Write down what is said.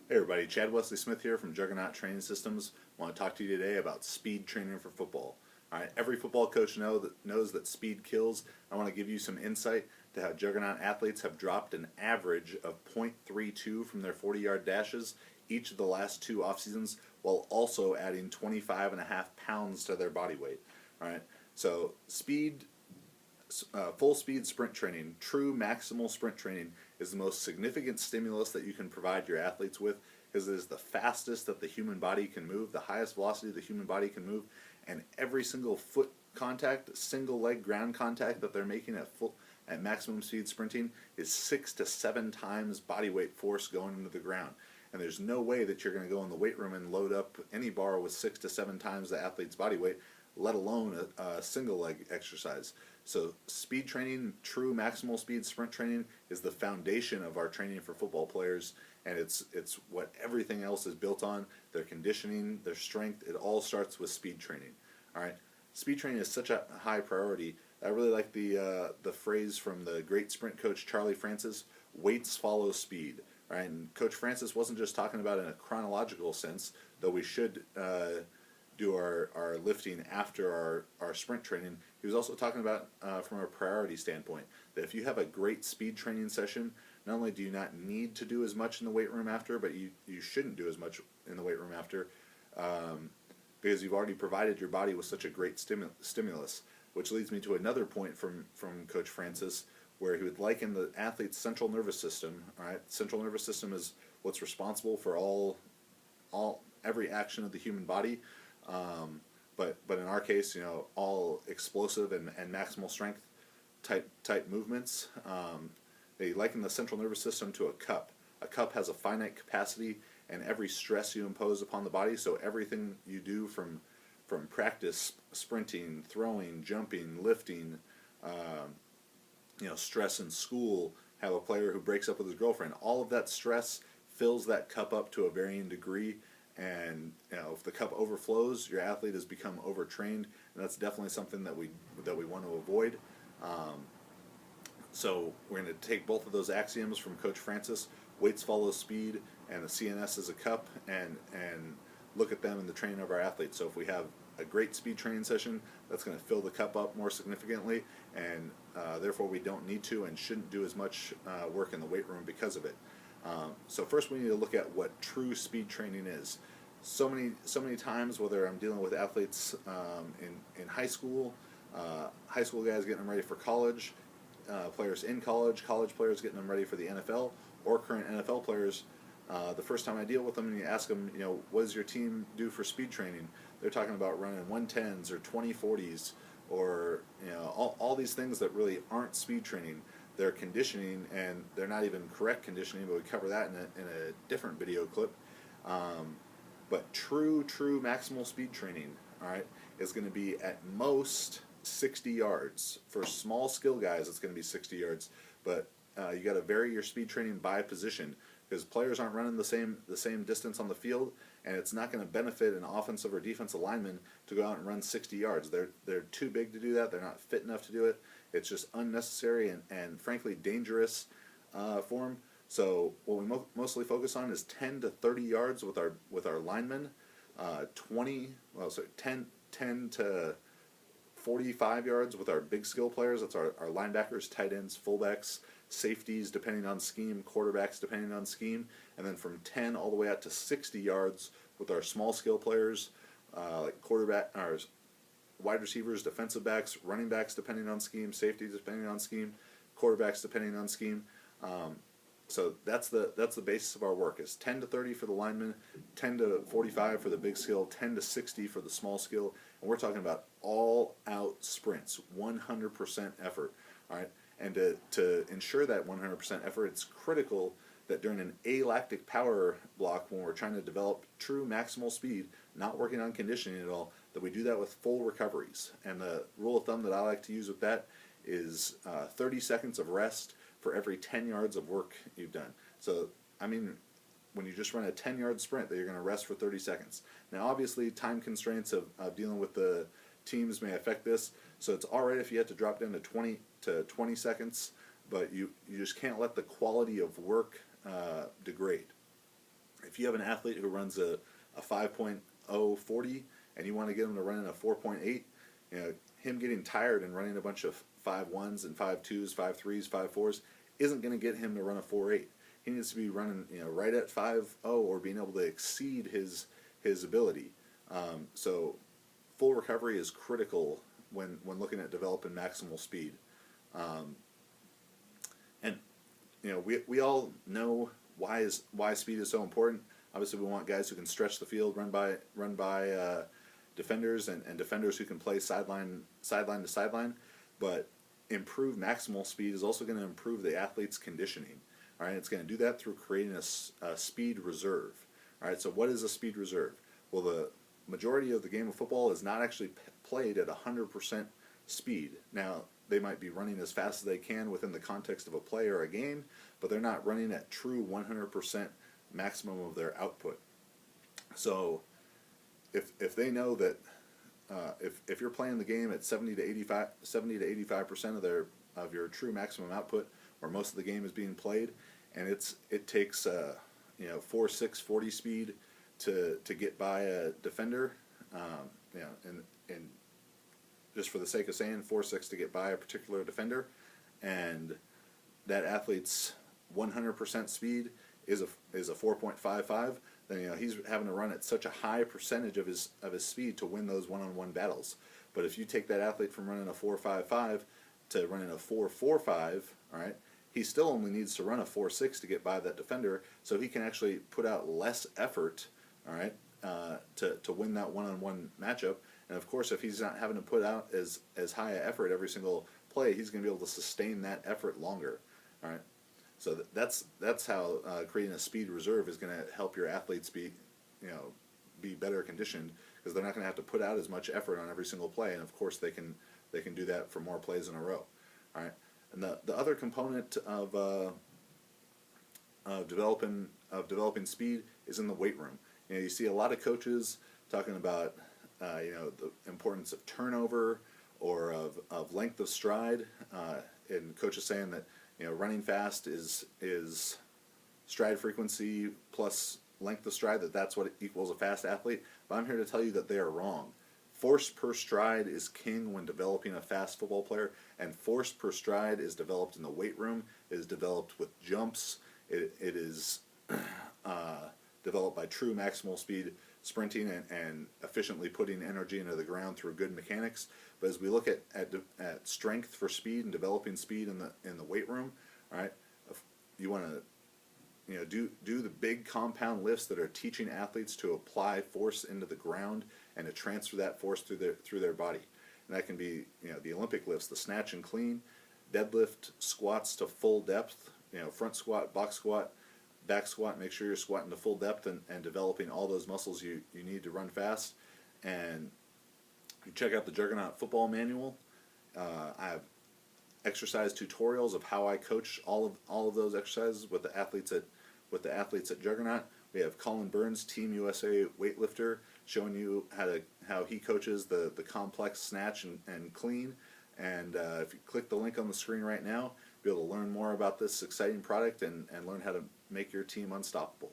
Hey everybody, Chad Wesley Smith here from Juggernaut Training Systems. I want to talk to you today about speed training for football. Alright, every football coach knows that speed kills. I want to give you some insight to how Juggernaut athletes have dropped an average of 0.32 from their 40-yard dashes each of the last two off seasons, while also adding 25.5 pounds to their body weight. Alright, so full speed sprint training, true maximal sprint training, is the most significant stimulus that you can provide your athletes with, because it is the fastest that the human body can move, the highest velocity the human body can move, and every single foot contact, single leg ground contact that they're making at maximum speed sprinting is 6 to 7 times body weight force going into the ground. And there's no way that you're going to go in the weight room and load up any bar with 6 to 7 times the athlete's body weight, let alone a single leg exercise. So speed training, true maximal speed sprint training, is the foundation of our training for football players, and it's what everything else is built on. Their conditioning, their strength, it all starts with speed training. All right, speed training is such a high priority. I really like the phrase from the great sprint coach Charlie Francis: "Weights follow speed." Right, and Coach Francis wasn't just talking about it in a chronological sense, though we should do our lifting after our sprint training. He was also talking about from a priority standpoint, that if you have a great speed training session, not only do you not need to do as much in the weight room after, but you shouldn't do as much in the weight room after, because you've already provided your body with such a great stimulus. Which leads me to another point from Coach Francis, where he would liken the athlete's central nervous system. All right, central nervous system is what's responsible for every action of the human body. But in our case, all explosive and maximal strength type movements. They liken the central nervous system to a cup. A cup has a finite capacity, and every stress you impose upon the body, so everything you do from practice, sprinting, throwing, jumping, lifting, stress in school, have a player who breaks up with his girlfriend, all of that stress fills that cup up to a varying degree. And if the cup overflows, your athlete has become overtrained, and that's definitely something that we want to avoid. So we're going to take both of those axioms from Coach Francis: weights follow speed, and the CNS is a cup, and look at them in the training of our athletes. So if we have a great speed training session, that's going to fill the cup up more significantly, and therefore we don't need to and shouldn't do as much work in the weight room because of it. So first we need to look at what true speed training is. So many times, whether I'm dealing with athletes in high school guys getting them ready for college, players in college players getting them ready for the NFL, or current NFL players, the first time I deal with them and you ask them, what does your team do for speed training? They're talking about running 110s or 2040s, or all these things that really aren't speed training. They're conditioning, and they're not even correct conditioning, but we cover that in a different video clip. But true maximal speed training, all right, is going to be at most 60 yards. For small skill guys, it's going to be 60 yards, but you got to vary your speed training by position, because players aren't running the same distance on the field, and it's not going to benefit an offensive or defensive lineman to go out and run 60 yards. They're too big to do that. They're not fit enough to do it. It's just unnecessary and frankly dangerous for them. So what we mostly focus on is 10 to 30 yards with our linemen, 10 to 45 yards with our big skill players. That's our linebackers, tight ends, fullbacks, safeties depending on scheme, quarterbacks depending on scheme, and then from 10 all the way out to 60 yards with our small skill players, like wide receivers, defensive backs, running backs depending on scheme, safeties depending on scheme, quarterbacks depending on scheme. So that's the basis of our work, is 10 to 30 for the linemen, 10 to 45 for the big skill, 10 to 60 for the small skill, and we're talking about all-out sprints, 100% effort. All right, and to ensure that 100% effort, it's critical that during an alactic power block, when we're trying to develop true maximal speed, not working on conditioning at all, that we do that with full recoveries. And the rule of thumb that I like to use with that is 30 seconds of rest for every 10 yards of work you've done. So, I mean, when you just run a 10-yard sprint, that you're going to rest for 30 seconds. Now, obviously, time constraints of dealing with the teams may affect this, so it's all right if you have to drop down to 20 seconds, but you just can't let the quality of work degrade. If you have an athlete who runs a 5.0 40 and you want to get him to run in a 4.8, him getting tired and running a bunch of 5.1s and 5.2s, 5.3s, 5.4s isn't going to get him to run a 4.8. He needs to be running right at 5.0 or being able to exceed his ability. So full recovery is critical when looking at developing maximal speed. And we all know why speed is so important. Obviously, we want guys who can stretch the field, run by defenders, and defenders who can play sideline to sideline. But improved maximal speed is also going to improve the athlete's conditioning. All right, it's going to do that through creating a speed reserve. All right, so what is a speed reserve? Well, the majority of the game of football is not actually played at 100% speed. Now, they might be running as fast as they can within the context of a play or a game, but they're not running at true 100% maximum of their output. So if they know that if you're playing the game at 70 to 85% of your true maximum output, where most of the game is being played, and it takes 4.6 40 speed to get by a defender, and just for the sake of saying 4.6 to get by a particular defender, and that athlete's 100% speed is a 4.55, then he's having to run at such a high percentage of his speed to win those one-on-one battles. But if you take that athlete from running a 4.55 to running a 4.45, all right, he still only needs to run a 4.6 to get by that defender, so he can actually put out less effort, all right, to win that one-on-one matchup. And of course, if he's not having to put out as high an effort every single play, he's going to be able to sustain that effort longer. All right, so that's how creating a speed reserve is going to help your athletes be better conditioned, because they're not going to have to put out as much effort on every single play, and of course they can do that for more plays in a row. All right, and the other component of developing speed is in the weight room. You see a lot of coaches talking about the importance of turnover or of length of stride, and coaches saying that running fast is stride frequency plus length of stride, that's what equals a fast athlete. But I'm here to tell you that they are wrong. Force per stride is king when developing a fast football player, and force per stride is developed in the weight room. It is developed with jumps. It is developed by true maximal speed sprinting and efficiently putting energy into the ground through good mechanics. But as we look at strength for speed and developing speed in the weight room, all right, you want to do the big compound lifts that are teaching athletes to apply force into the ground and to transfer that force through their body. And that can be the Olympic lifts, the snatch and clean, deadlift, squats to full depth, front squat, box squat, back squat. Make sure you're squatting to full depth and developing all those muscles you need to run fast. And you check out the Juggernaut football manual. I have exercise tutorials of how I coach all of those exercises with the athletes at Juggernaut. We have Colin Burns, Team USA weightlifter, showing you how he coaches the complex snatch and clean. And if you click the link on the screen right now, you'll be able to learn more about this exciting product and learn how to make your team unstoppable.